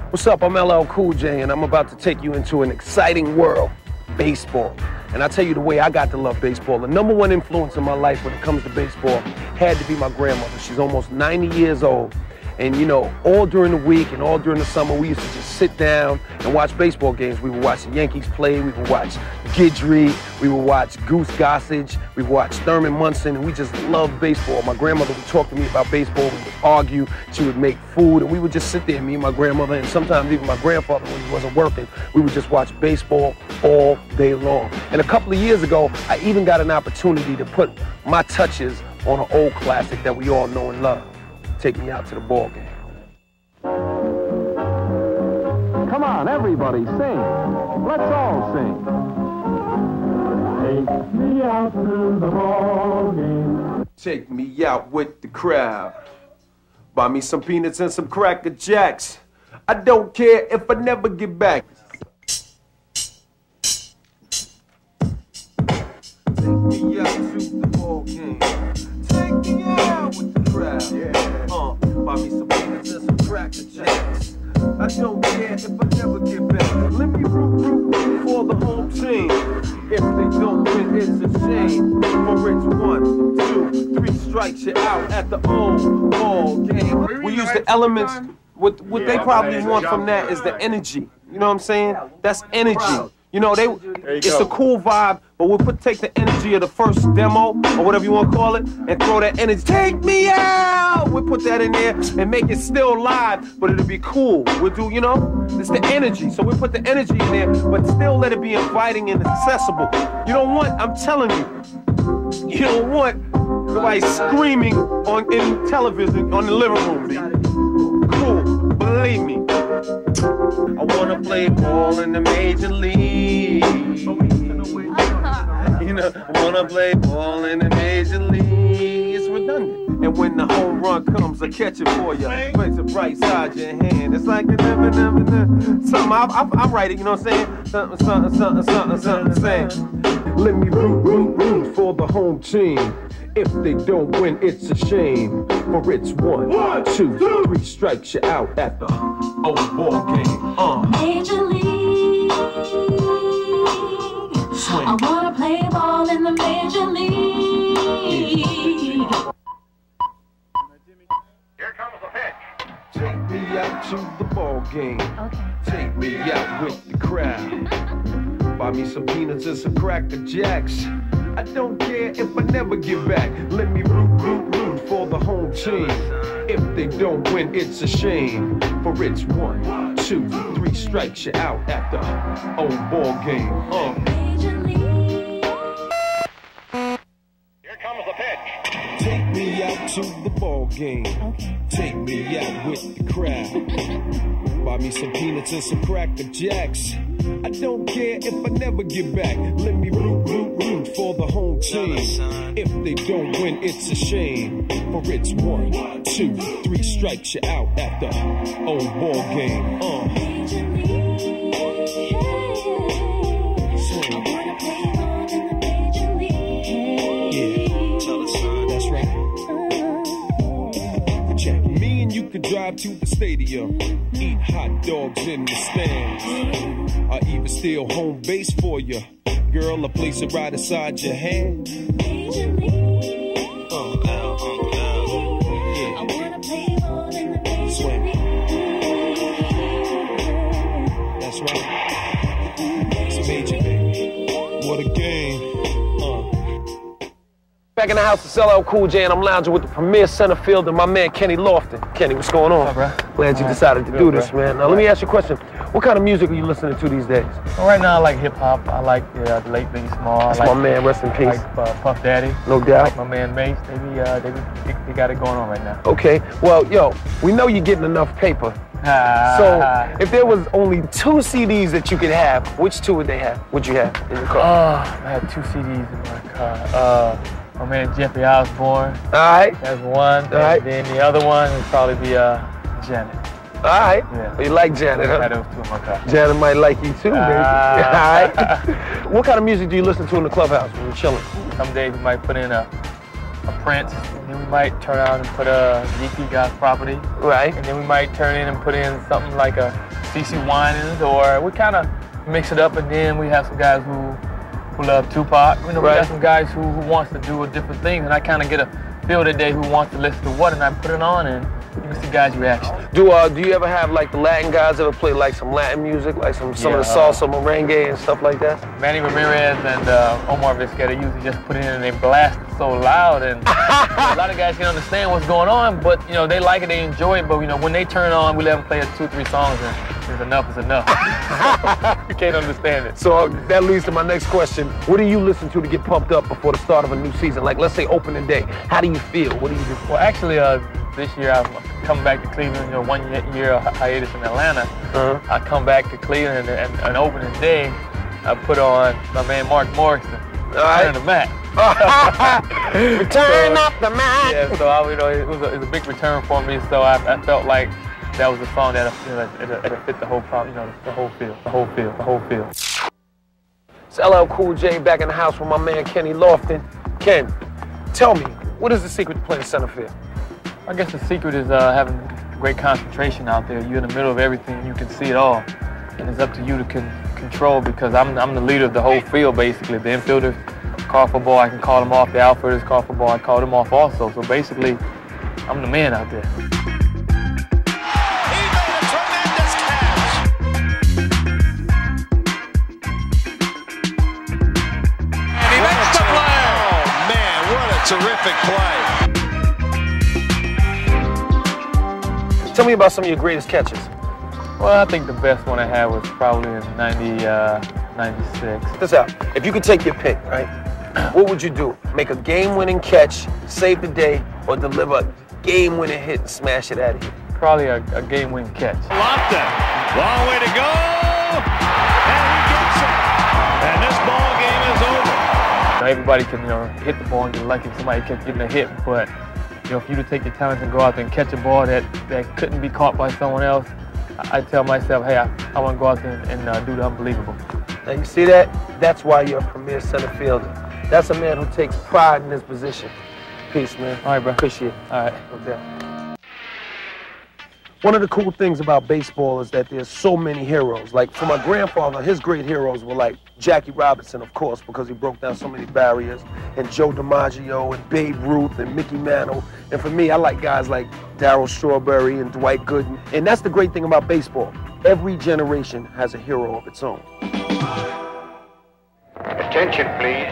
What's up? I'm LL Cool J, and I'm about to take you into an exciting world, baseball. And I'll tell you the way I got to love baseball. The #1 influence in my life when it comes to baseball had to be my grandmother. She's almost 90 years old. And you know, all during the week and all during the summer, we used to just sit down and watch baseball games. We would watch the Yankees play, we would watch Guidry, we would watch Goose Gossage, we would watch Thurman Munson, and we just loved baseball. My grandmother would talk to me about baseball, we would argue, she would make food, and we would just sit there, me and my grandmother, and sometimes even my grandfather when he wasn't working, we would just watch baseball all day long. And a couple of years ago, I even got an opportunity to put my touches on an old classic that we all know and love. Take me out to the ball game. Come on, everybody, sing. Let's all sing. Take me out to the ball game. Take me out with the crowd. Buy me some peanuts and some Cracker Jacks. I don't care if I never get back. Take me out to the ball game. Take me out with the crowd. Buy me some peanuts and some Cracker Jacks. I don't care if I never get back. Let me root for the home team. If they don't win, it's a shame. For it's 1, 2, 3 strikes you out at the old ball game. We use the elements. What they probably want from that is the energy. You know what I'm saying? That's energy. You know, it's a cool vibe, but we'll take the energy of the first demo, or whatever you want to call it, and throw that energy. Take me out! We'll put that in there and make it still live, but it'll be cool. We'll do, you know, it's the energy. So we'll put the energy in there, but still let it be inviting and accessible. You don't want, I'm telling you don't want nobody screaming in television on the living room, baby. Cool, believe me. I wanna play ball in the major league. You know, I wanna play ball in the major league. It's redundant. And when the home run comes, I catch it for you. Place it right side your hand. It's like something I write it, you know what I'm saying? Something saying. Let me root for the home team. If they don't win, it's a shame. For it's 1, 2, 3 strikes you out at the old ball game. Major League. Swing. I wanna play ball in the Major League. Here comes the pitch. Take me out to the ball game. Okay. Take me out with the crowd. Buy me some peanuts and some Cracker Jacks. I don't care if I never get back. Let me root for the home team. If they don't win, it's a shame. For it's 1, 2, 3 strikes you out at the old ball game. Major League. Here comes the pitch. Take me out to the ball game. Okay. Take me out with the crowd. Buy me some peanuts and some Cracker Jacks. I don't care if I never get back. Let me root for the home team. If they don't win, it's a shame. For it's 1, 2, 3 strikes you out at the old ball game. Major League. Swing. I wanna play ball in the Major League. Yeah, that's right. Check. Me and you could drive to the stadium, eat hot dogs in the stands. I even steal home base for you. Girl, I place it right inside your hand. Major League. Yeah. I wanna play ball in the Major Swing. League. That's right. It's major, baby. What a game. Back in the house, it's LL Cool J, and I'm lounging with the premier center fielder, my man Kenny Lofton. Kenny, what's going on? What's up, bro? Glad you decided to do this, man. Now, let me ask you a question. What kind of music are you listening to these days? Well, right now, I like hip hop. I like the late Biggie Small. That's I like, my man, rest in I peace. like Puff Daddy. No I doubt. like my man Mace. They got it going on right now. Okay, well, yo, we know you're getting enough paper. So, if there was only 2 CDs that you could have, which 2 would you have in your car? I had 2 CDs in my car. My man Jeffrey Osborne. All right. That's one. All right. And then the other one would probably be Janet. All right. Yeah. You like Janet, I had huh? those 2 in my car. Janet might like you too, baby. All right. What kind of music do you listen to in the clubhouse when you're chilling? Some days we might put in Prince, and then we might turn out and put a GP God's Property. Right. And then we might turn in and put in something like a CC Winans, or we kind of mix it up, and then we have some guys who love Tupac. You know, we got some guys who wants to do a different thing, and I kind of get a feel that day who wants to listen to what, and I put it on, and you can see guys' reaction. Do you ever have like the Latin guys ever play like some Latin music, like some of the salsa, merengue, and stuff like that? Manny Ramirez and Omar Vizqueta usually just put it in and they blast it so loud, and a lot of guys can understand what's going on, but you know they like it, they enjoy it. But you know when they turn on, we let them play 2 or 3 songs, and it's enough is enough. You can't understand it. So that leads to my next question. What do you listen to get pumped up before the start of a new season? Like let's say opening day. How do you feel? What do you do? Well, actually, this year I'm coming back to Cleveland. You know, 1 year hiatus in Atlanta. I come back to Cleveland, and an opening day, I put on my man Mark Morrison. Return the Mac. Return up the Mac. Yeah, so it was a big return for me. So I felt like that was a song that it'll fit the whole problem, you know, the whole feel. It's LL Cool J back in the house with my man Kenny Lofton. Ken, tell me, what is the secret to playing center field? I guess the secret is having great concentration out there. You're in the middle of everything, you can see it all. And it's up to you to control, because I'm the leader of the whole field, basically. The infielders call for ball, I can call them off. The outfielders call for ball, I call them off also. So basically, I'm the man out there. He made a tremendous catch. And he makes the play. Oh, man, what a terrific play. Tell me about some of your greatest catches. Well, I think the best one I had was probably in 96. This out. If you could take your pick, right? What would you do? Make a game-winning catch, save the day, or deliver a game-winning hit and smash it out of here? Probably a game-winning catch. Lofton, long way to go, and he gets it. And this ball game is over. Now, everybody can, you know, hit the ball and get lucky if somebody kept getting a hit, but you know, for you to take your talents and go out there and catch a ball that couldn't be caught by someone else, I tell myself, hey, I want to go out there and do the unbelievable. Now you see that? That's why you're a premier center fielder. That's a man who takes pride in his position. Peace, man. All right, bro. Appreciate it. All right. Okay. One of the cool things about baseball is that there's so many heroes. Like for my grandfather, his great heroes were like Jackie Robinson, of course, because he broke down so many barriers, and Joe DiMaggio and Babe Ruth and Mickey Mantle. And for me, I like guys like Darryl Strawberry and Dwight Gooden. And that's the great thing about baseball. Every generation has a hero of its own. Attention, please.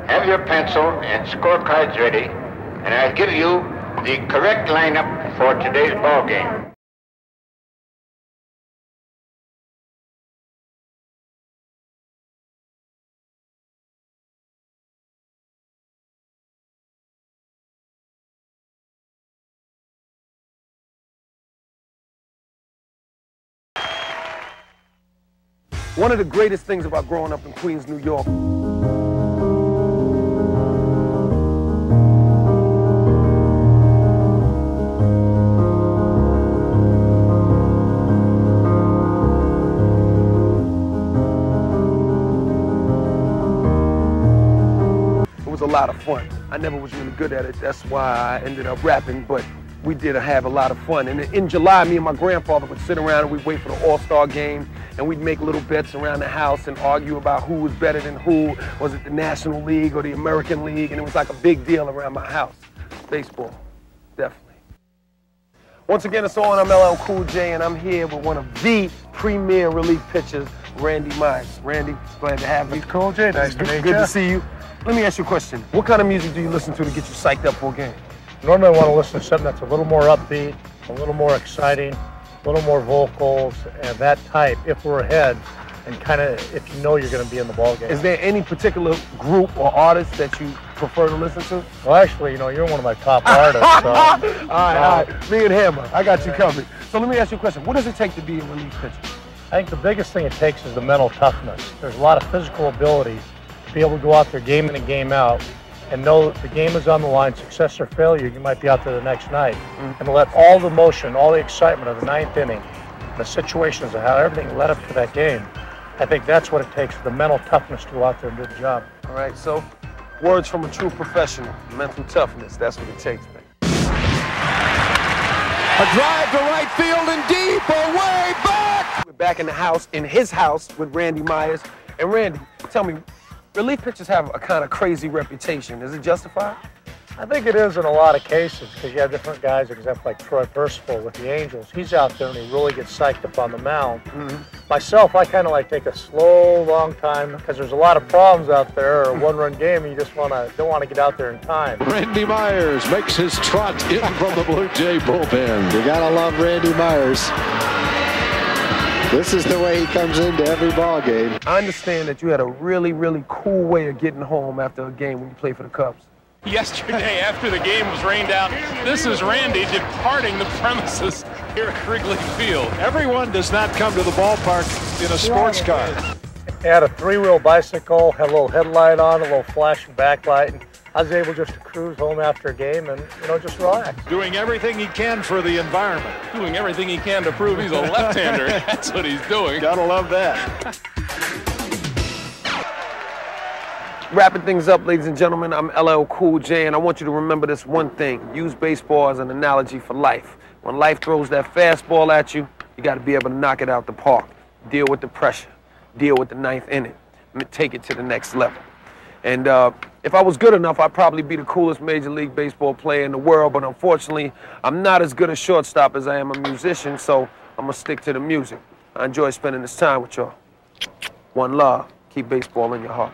Have your pencil and scorecards ready, and I'll give you the correct lineup for today's ball game. One of the greatest things about growing up in Queens, New York, it was a lot of fun. I never was really good at it. That's why I ended up rapping, but we did have a lot of fun. And in July, me and my grandfather would sit around and we'd wait for the All-Star game, and we'd make little bets around the house and argue about who was better than who. Was it the National League or the American League? And it was like a big deal around my house. Baseball, definitely. Once again, it's on. I'm LL Cool J, and I'm here with one of the premier relief pitchers, Randy Myers. Randy, glad to have you. Cool J, nice to meet you. Good to see you. Let me ask you a question. What kind of music do you listen to get you psyched up for a game? Normally I want to listen to something that's a little more upbeat, a little more exciting, a little more vocals, and that type, if we're ahead, and kind of if you know you're going to be in the ball game. Is there any particular group or artist that you prefer to listen to? Well, actually, you know, you're one of my top artists. So, all right. Me and Hammer, I got you covered. So let me ask you a question. What does it take to be a relief pitcher? I think the biggest thing it takes is the mental toughness. There's a lot of physical ability to be able to go out there game in and game out and know that the game is on the line, success or failure, you might be out there the next night. And to let all the motion, all the excitement of the ninth inning, the situations of how everything led up to that game, I think that's what it takes, the mental toughness to go out there and do the job. All right, so Words from a true professional. Mental toughness, that's what it takes, man. A drive to right field and deep, away back! We're back in the house, in his house, with Randy Myers. And Randy, tell me, relief pitchers have a kind of crazy reputation. Is it justified? I think it is in a lot of cases because you have different guys, example like Troy Percival with the Angels. He's out there and he really gets psyched up on the mound. Myself, I kind of like take a slow, long time because there's a lot of problems out there, or a one-run game, and you just don't want to get out there in time. Randy Myers makes his trot in from the Blue Jay bullpen. You gotta love Randy Myers. This is the way he comes into every ball game. I understand that you had a really, really cool way of getting home after a game when you played for the Cubs. Yesterday, after the game was rained out, this is Randy departing the premises here at Wrigley Field. Everyone does not come to the ballpark in a sports car. He had a three-wheel bicycle, had a little headlight on, a little flashing backlight, and I was able just to cruise home after a game and, just relax. Doing everything he can for the environment. Doing everything he can to prove he's a left-hander. That's what he's doing. Gotta love that. Wrapping things up, ladies and gentlemen, I'm LL Cool J, and I want you to remember this one thing. Use baseball as an analogy for life. When life throws that fastball at you, you got to be able to knock it out the park. Deal with the pressure. Deal with the ninth inning. Take it to the next level. And if I was good enough, I'd probably be the coolest Major League Baseball player in the world, but unfortunately, I'm not as good a shortstop as I am a musician, so I'm going to stick to the music. I enjoy spending this time with y'all. One love. Keep baseball in your heart.